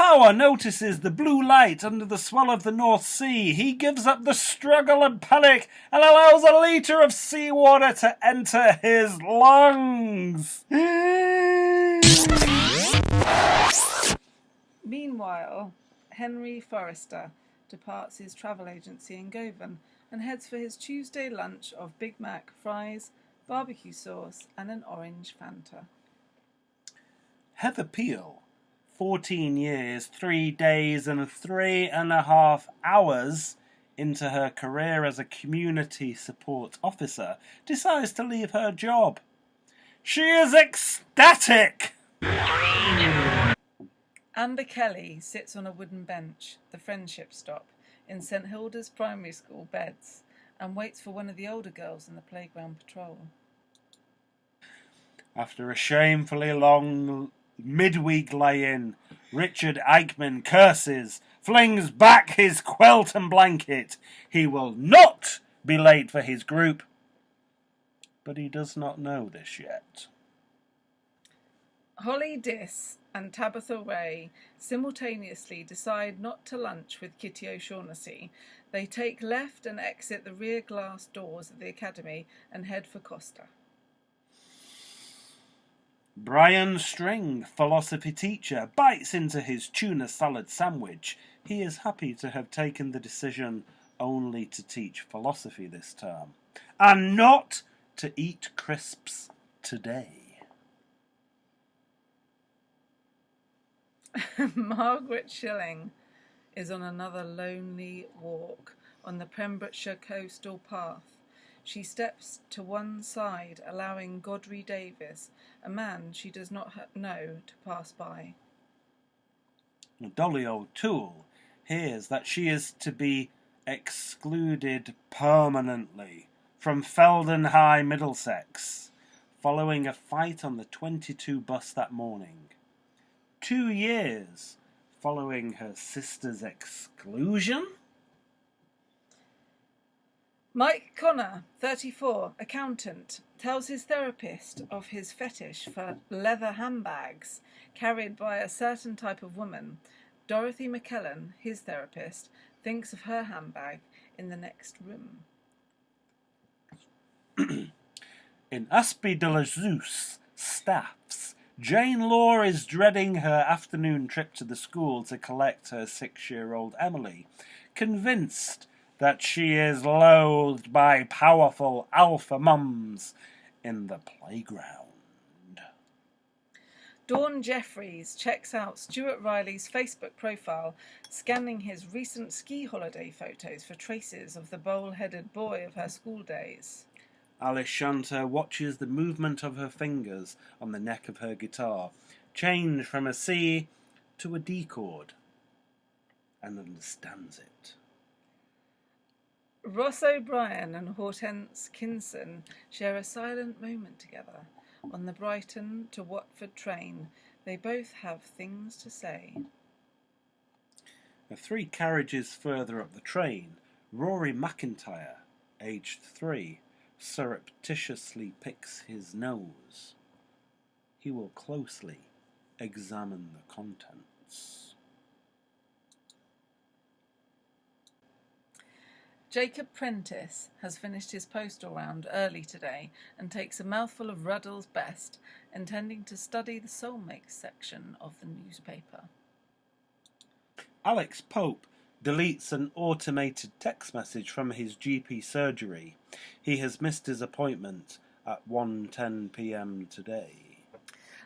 Flower notices the blue light under the swell of the North Sea. He gives up the struggle and panic and allows a litre of seawater to enter his lungs. Meanwhile, Henry Forrester departs his travel agency in Govan and heads for his Tuesday lunch of Big Mac, fries, barbecue sauce and an orange Fanta. Heather Peel, 14 years, 3 days and 3.5 hours into her career as a community support officer, decides to leave her job. She is ecstatic! Amber Kelly sits on a wooden bench, the friendship stop, in St Hilda's primary school beds, and waits for one of the older girls in the playground patrol. After a shamefully long midweek lay-in, Richard Eichmann curses, flings back his quilt and blanket. He will not be late for his group, but he does not know this yet. Holly Diss and Tabitha Ray simultaneously decide not to lunch with Kitty O'Shaughnessy. They take left and exit the rear glass doors of the academy and head for Costa. Brian String, philosophy teacher, bites into his tuna salad sandwich. He is happy to have taken the decision only to teach philosophy this term, and not to eat crisps today. Margaret Schilling is on another lonely walk on the Pembrokeshire coastal path. She steps to one side, allowing Godfrey Davis, a man she does not know, to pass by. Dolly O'Toole hears that she is to be excluded permanently from Felden High, Middlesex, following a fight on the 22 bus that morning. 2 years following her sister's exclusion? Mike Connor, 34, accountant, tells his therapist of his fetish for leather handbags carried by a certain type of woman. Dorothy McKellen, his therapist, thinks of her handbag in the next room. In Aspie de la Zeus, Staffs, Jane Law is dreading her afternoon trip to the school to collect her 6-year-old Emily, convinced that she is loathed by powerful alpha mums in the playground. Dawn Jeffries checks out Stuart Riley's Facebook profile, scanning his recent ski holiday photos for traces of the bowl-headed boy of her school days. Alice Shunter watches the movement of her fingers on the neck of her guitar change from a C to a D chord, and understands it. Ross O'Brien and Hortense Kinson share a silent moment together on the Brighton to Watford train. They both have things to say. 3 carriages further up the train, Rory McIntyre, aged 3, surreptitiously picks his nose. He will closely examine the contents. Jacob Prentice has finished his postal round early today and takes a mouthful of Ruddle's Best, intending to study the soulmates section of the newspaper. Alex Pope deletes an automated text message from his GP surgery. He has missed his appointment at 1:10 p.m. today.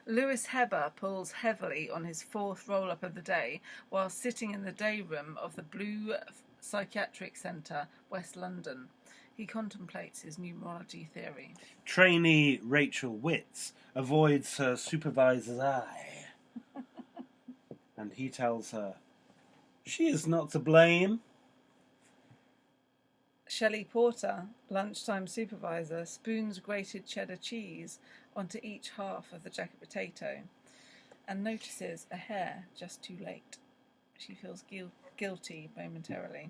Lewis Heber pulls heavily on his 4th roll-up of the day while sitting in the day room of the Blue Psychiatric Centre, West London. He contemplates his numerology theory. Trainee Rachel Witts avoids her supervisor's eye, and he tells her she is not to blame. Shelley Porter, lunchtime supervisor, spoons grated cheddar cheese onto each half of the jacket potato and notices a hair just too late. She feels guilty momentarily.